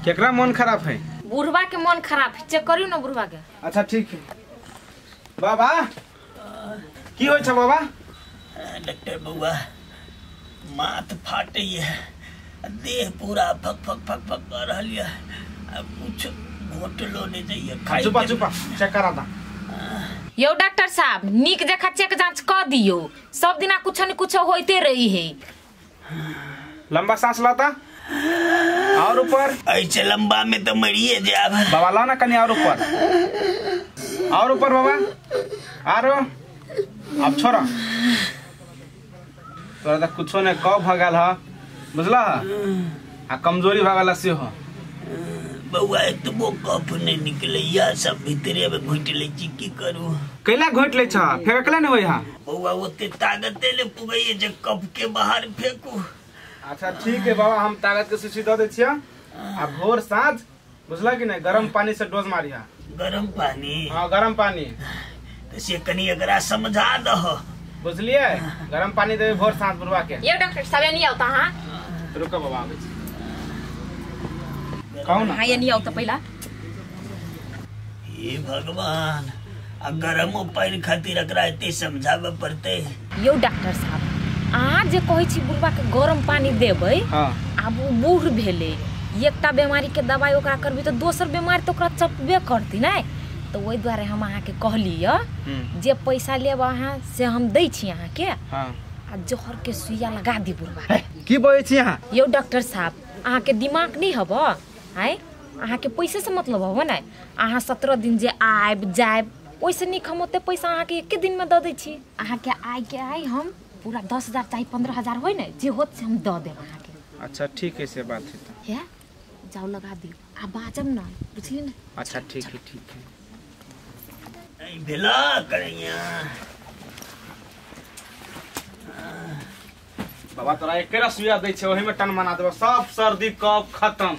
केकरा मन खराब है? बुढ़वा के मन खराब है, चेक करियो ना बुढ़वा के। अच्छा ठीक है। बाबा की होय छ बाबा? डॉक्टर बउआ माथ फाटे है, देह पूरा फक फक फक फक कर रहल है, कुछ घोटलो नहीं जाइए। चुपा चुपा चेक करा दा। यो डॉक्टर साहब नीक देखा चेक जांच कर दियो, सब दिना कुछ न कुछ होते रही है। लंबा सांस लाता और ऊपर। ऐसे लंबा में तो मरिए जाब। बाबा ला ना कनी और ऊपर बाबा। आरो अब छोड़ा तोरा तो कुछो ने कब भगल ह बुझला आ कमजोरी भगल से हो। बउआ एक तो वो कफ नहीं निकले या सब भीतरे में घोट ले छी, की करू? कैला घोट ले छ? फेंकले न होय हा? बउआ ओते ताकत ले पुगई जे कफ के बाहर फेंकू। अच्छा ठीक है बाबा, हम ताकत के शीशी दे छिया। आ भोर साँझ बुझला कि नहीं गरम पानी से डोज मारिया। गरम पानी? हाँ गरम पानी। तो से कनी एकरा समझा दहो, बुझलिए? गरम पानी देवे भोर साँझ बुढ़वा के। ये डॉक्टर साहब नहीं आता। हां रुको बाबा आवे छी। कौन? हां ये नहीं आता पहला। हे भगवान, आ गरमो पानी खातिर एकरा एते समझावे पड़ते। यो डॉक्टर साहब आज जे कहै छी बुढ़वा के गरम पानी देबै, हां अब वो बूढ़ भेले, एकटा बीमारी के दवाई ओकरा करबी तो दोसर बीमारी तो ओकरा चपबे करती नै। तो ओइ द्वारे हम अहाँ के कहली जे पैसा लेब अहाँ से हम दै छी अहाँ के। हां आ जहर के सुइया लगा दी बुढ़वा। की बोलै छी अहाँ? यो डॉक्टर साहब अहाँ के दिमाग नहीं हबो है? अहाँ के पैसे से मतलब हबो नै? अहाँ 17 दिन जे आइब जाइब ओइसे निक हम ओते पैसा अहाँ के एक दिन में द दै छी। अहाँ के आई हम पूरा 10,000 चाहे 15,000 होय नै जे होत से हम द देब अहाँ के। अच्छा ठीक है से बात है तो। है जाओ लगा दियो आ बाजम ना, बुझली ना? अच्छा ठीक है ठीक है। नहीं भेला करैया बाबा तोरा एकेरा सुइया दै छै, ओही में टन मना देबो, सब सर्दी कफ खत्म।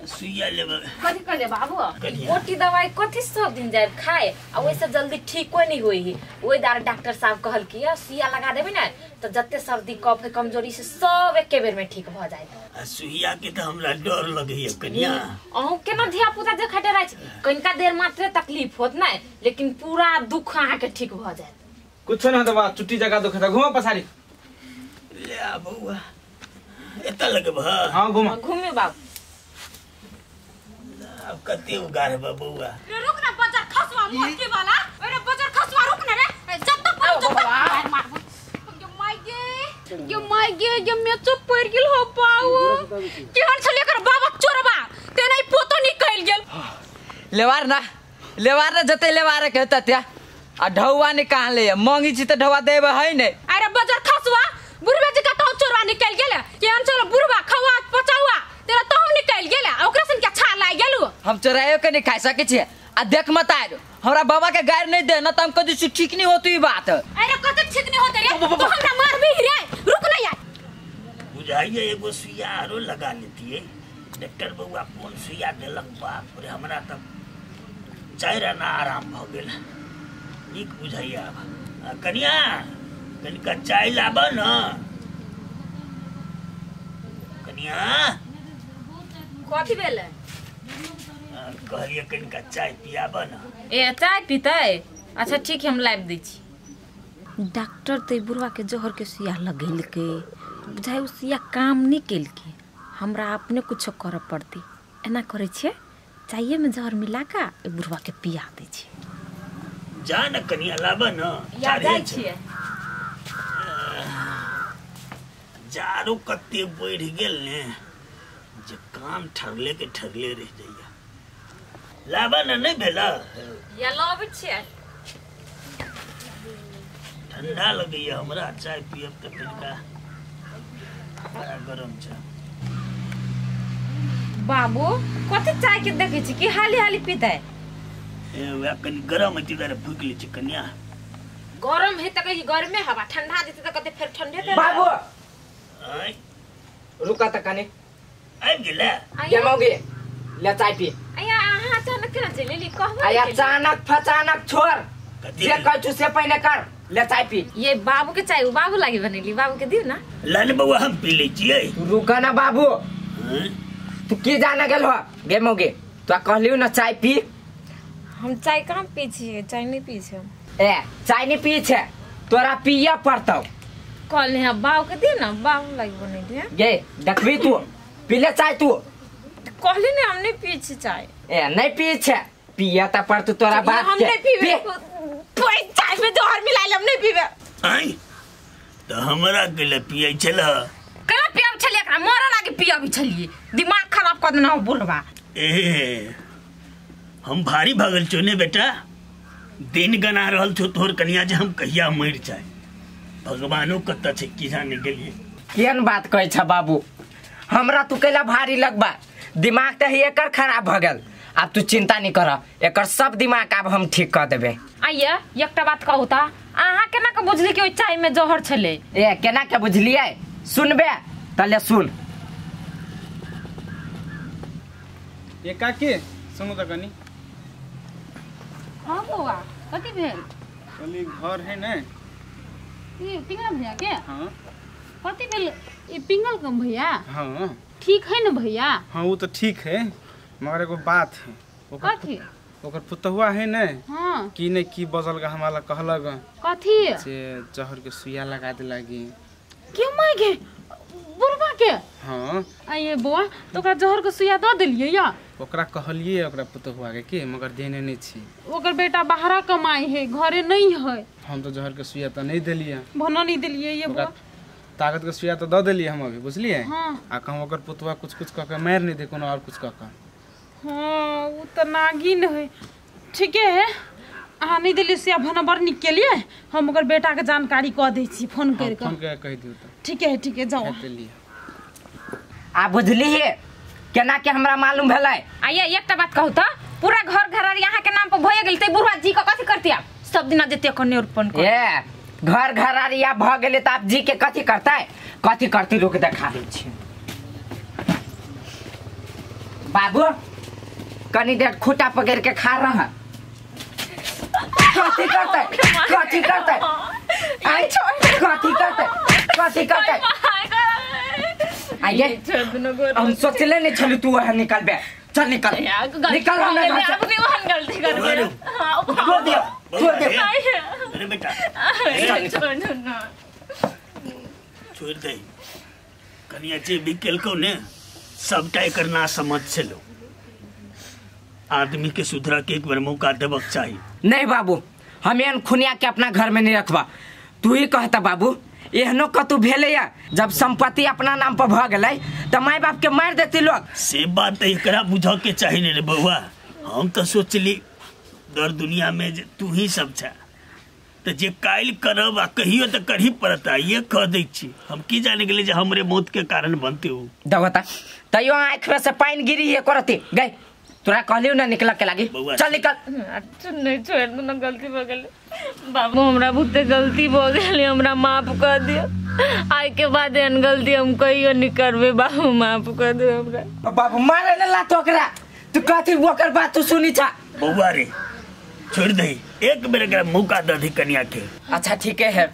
सुइया लेब कथी कर ले बाबू? मोटी दवाई कथी सब दिन जाए खाए आ वैसे जल्दी ठीक कोई नहीं होई। ओई दार डॉक्टर साहब कहल कि सुइया लगा देबे ना तो जत्ते सर्दी कफ है कमजोरी से सब एके बेर में ठीक भ जाए। सुइया के तो हमरा डर लगैया कन्या। अहू केना धिया पुता जे खटे रह कनिका देर मात्र तकलीफ होत ना, लेकिन पूरा दुख अहाँ के ठीक भ जाए। कुछ ना दबा चुट्टी जगह दुख था, घुमा पछाड़ी ले आ बउआ एता लगे भा। हां घुमा घूमे बाबू। अब कते उगार बा बउआ? रुक ना बजार खसवा मोटी वाला, अरे बजार खसवा रुक ना रे, जब तक मार ये मैं चुप पड़ गेल हो पाऊ केहन छले कर बाबा चोरबा ते नहीं पोतो निकल गेल। लेवार ना जते लेवार के होता त्या आ ढौवा ने कहां ले मांगी छी त ढौवा देबे है नै। अरे बजार खसवा बुढ़वा जी का तो चोरवा निकल गेल, केहन चलो बुढ़वा खवा पचावा तेरा तो हम निकल गेल ओकरा से क्या छा लाग गेलु। हम चोरायो के नहीं खा सके छी आ देख मत आरो हमरा बाबा के गायर नहीं दे ना त हम कदी से ठीक नहीं होती ई बात। अरे कत ठीक नहीं होते रे, तो हमरा मारबी रे, रुक ना यार। बुझाइए एगो सुइया आरो लगा लेती है। डॉक्टर बउआ कौन सुइया देलक, बाप रे हमरा त चाहि रहना आराम भ गेल। नीक बुझाइए। अब कनिया कनिका चाय लाब न कनिया। कथी भेले? कहलिए कनिका चाय पियाब न। ए चाय पीते? अच्छा ठीक है हम लाइव दै छी। डॉक्टर तो बुढ़वा के जहर के सुइया लगेल के बुझाई सुइया काम नहीं केल के हमरा अपने कुछ कर पड़ती। एना करे छे चाय में जहर मिला का बुढ़वा के पिया दै छी। जा न कनिया लाब न। या जाय छिए। जारो कते बढ़ गेल ने जे काम ठरले के ठरले रह जाइया। लाबा न नहीं भेला? या लाबै छिए। ठंडा लगैया हमरा, चाय पियब त कनिका गरम चाय। बाबू कथी चाय के देखे छी कि हाली हाली पीते? ए वे कनी गरम है तिदारे फूक ले छी कन्या। गरम है त कहि गरमे हवा, ठंडा देते त कते फेर ठंडे दे। बाबू आय रुका त कने आइ गेला के मौगे ले चाय पी। अया अहाँ अचानक केना चले ली कहबो? आया अचानक फचानक छोड़ जे कहू से पहले कर ले चाय पी। ये बाबू के चाय बाबू लागी बनेली, बाबू के दियो ना। लाल बउआ हम पी ले छियै। रुका ना बाबू तू की जाने गेल हो गे मौगे तो कहलियो ना चाय पी। हम चाय कहाँ पी छियै, चाय नहीं पी छै। ए चाय नहीं पी छे तोरा पिया पड़तौ। कहले हैं बाव के दे ना, बाव लग बने दे। गे देखबी तू पी ले चाय तू। कहले ने हम नहीं पी छी चाय। ए नहीं पी छे पिया त पर तू तोरा बात हम नहीं पीबे। कोई चाय में जहर मिलाइल हम नहीं पीबे। आई तो हमरा के ले पिए छल कना पियब छले एकरा मरे लागे पियब छलिए, दिमाग खराब कर देना हो बोलबा। ए हम भारी भगल चोने बेटा, दिन गना रहल छो तोहर कनिया जे हम कहिया मर जाए। भगवानो कत छे की जाने गेलिए। केन बात कहै छ बाबू, हमरा तू कैला भारी लगबा, दिमाग त ही एकर खराब भ गेल। अब तू चिंता नहीं कर, एकर सब दिमाग अब हम ठीक कर देबे। आइए एकटा बात कहू त, अहाँ केना के बुझली कि ओइ चाय में जहर छले? ए केना के बुझलिए सुनबे तले सुन। ये काकी सुनु त कनी। हाँ बौआ कथी भेल? कहली घर है ने। ये पिंगल भैया के? हाँ कथी भेल? ये पिंगल कम भैया हाँ ठीक है ना भैया? हाँ वो तो ठीक है, मगर एगो बात है। कथी? ओकर पुतहुआ है ने हाँ की ने की बजल गा हमारा कहलग कथी? से जहर के सुइया लगा दे लागी। क्यों मांगे बुढ़वा के? हाँ आइए बौआ तो ओकरा जहर के सुइया दे दिलिए या? ओकरा कहलिए ओकरा पुतहुआ के मगर देने नहीं छी। ओकर बेटा बाहरा कमाई है, घरे नहीं है। हम तो जहर के सुइया तो नहीं दिलिए, भना नहीं दिलिए ये ओकरा बौआ। ताकत के सुइया तो दे दिलिए हम अभी, बुझलिए। हाँ आ कहूँ ओकर पुतहुआ कुछ कुछ कह के मार नहीं दे, कोनो और कुछ कह के। हाँ वो तो नागिन है। ठीक है अहाँ नहीं दिलिए सुइया भना बड़ निक के लिए, हम ओकर बेटा के जानकारी कह दै छी फोन हाँ, करके। फोन के कह दियो तो ठीक है जाओ। दिलिए। आ बुझली केना के हमरा मालूम भेलै? आइए एकटा बात कहू त, पूरा घर घरारी यहाँ के नाम पर भए गेल ते बुढ़वा जी के कथी करती आप? सब दिन जते कन्ने अर्पण कर। ए घर घरारिया भ गेले त आप जी के कथी करतै? कथी करती रुक देखा दै छी। बाबू कनी देर खूटा पकड़ के खा रहा। कथी करतै? कथी करतै? आई कथी करतै? कथी करतै? आइए हम सोचले नहीं छलू तू वहाँ निकल बे। चल निकल निकल हम नहीं भाग। अपनी वहन गलती कर गए। छोड़ दियो छोड़ दियो। अरे बेटा छोड़ दे। कनिया जे भी केलको ने सबटा एकर ना समझ छलो। आदमी के सुधरा के एक बार मौका देबक चाहिए। नहीं बाबू हम एहन खुनिया के अपना घर में नहीं रखबा। तू ही कहता बाबू एहनो कतू भेले या जब संपत्ति अपना नाम पर भ गेलै त माय बाप के मार देती लोग। से बात एकरा बुझ के चाहिए रे बउआ। हम तो सोचली दर दुनिया में जे तू ही सब छा, तो जे कायल करब आ कहियो तो करही पड़ता। ये कह दै छी हम की जाने गेले जे हमरे मौत के कारण बनते हो। दवता तैयो आँख में से पानी गिरी है करती गई। तोरा कहलियो ना निकल के लागी। चल निकल। नहीं छोड़ दो ना, गलती हो गेल बाबू, हमरा बहुते गलती हो गेल, हमरा माफ कर दियो। आज के बाद एहन गलती हम कहियो नहीं करबे बाबू, माफ कर दो हमरा। बाबू मारे न ला तोकरा। तू कथी ओकर बात तू सुनी छा? बउआ रे छोड़ दे, एक बेर एकरा मौका दे दी कन्या के। अच्छा ठीक है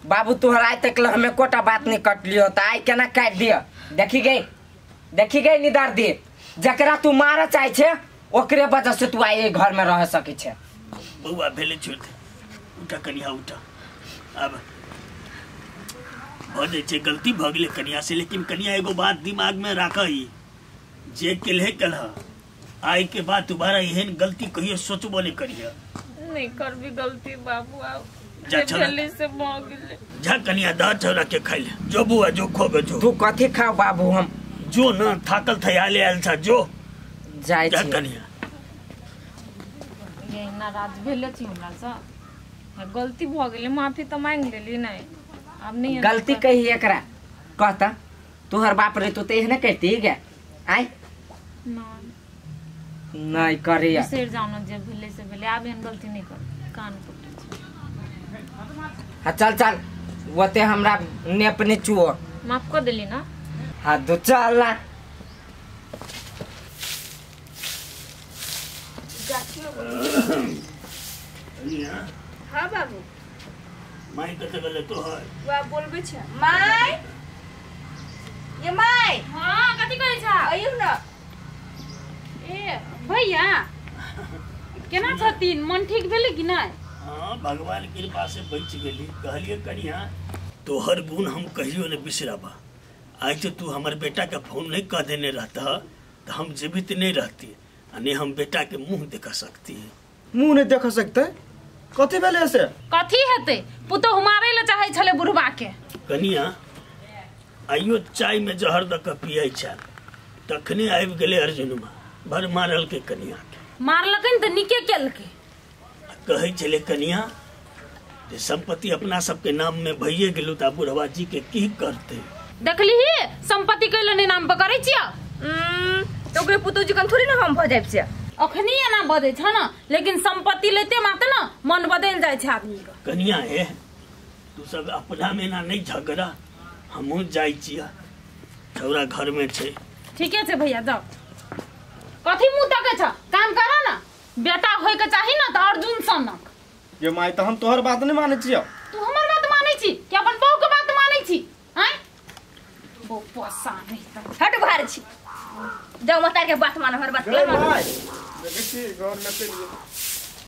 बाबू तोहर आज तक हमें कोटा बात नहीं कट लियो त आई केना काट दियो। देखी गई निदार दे जकरा तू मारे चाहे छे ओकरे वजह से तू आई घर में रह सके छे। बउआ भेले छोड़ दे। उठा कन्या उठा। अब हो जाए गलती भ गेले कन्या से, लेकिन कन्या एगो बात दिमाग में राखी जे केलहे कलह आई के बाद दोबारा एहन गलती कहियो सोचबो नहीं करिए। नहीं करबी गलती बाबू, आओ जा छोरा। जल्दी से मो गेले। जा कन्या दा छोरा के खाइले जो बुआ जो खोगे जो। तू कथी खाओ बाबू? हम जो ना थाकल थयाले आयल था जो जाय जा छी। कन्या। ये नाराज भेले छी हमरा से, गलती भ गेले, माफी तो मांग लेली। नहीं अब नहीं गलती कही एकरा कहता तोहर बाप रे तो एहने कहती गे आई नहीं करे। शेर जानो जे भेले से भेले, आब एहन गलती नहीं कर। कान पकड़े हाँ चल वते हमरा ने अपने चुओ माफ कर देली ना। हाँ तो चल ना। हाँ बाबू माई कते गले तो है वा बोलबे छ माय ये माय। हां कथि कहै छ? आइयो न भैया केना छथिन? मन ठीक भेलै कि नहीं? हाँ भगवान कृपा से बच गेली। कहलिए कनिया तोहर गुण हम कहियो नहीं बिसरबा। आज तो तू हमारे बेटा का फोन नहीं कह देने रहता तो हम जीवित नहीं रहती, नहीं हम बेटा के मुंह देखा सकती है। मुंह नहीं देख सकते? कथी भेले से? कथी हेतै? पुतोह मारै ले चाहै छले बुढ़वा के। कनिया आइयो चाय में जहर द के पियै छ, तखने आबि गेलै अर्जुनमा, भर मारल के कनिया के। मारलकन त निके केलकै। कहै छले कनिया जे संपत्ति अपना सबके नाम में भइए गेलु त बुढ़वा जी के की करते। देखलिही संपत्ति कैले नै नाम पर करै छिया। तो ओकरे पुतोजी कन थोड़ी ना हम भ जाइब से। अखनी एना बदै छ न, लेकिन संपत्ति लेते मात्र न मन बदल जाय छ आदमी के। कनिया हे तू सब अपना में ना नहीं झगड़ा, हमहू जाय छिया, छौरा घर में छे। ठीके छै भैया जाओ। कथी मुंह तकै छ? काम कर न, बेटा होय के चाही न त अर्जुन सनक। ये माई तो हम तोहर बात नहीं माने छियो। तू हमर बात मानै छी कि अपन बहू के बात मानै छी? हैं बहू पोसा नहीं त हट बाहर छी। जाओ मतार के बात मान, हर बात के मान। देखी घर में चलिए।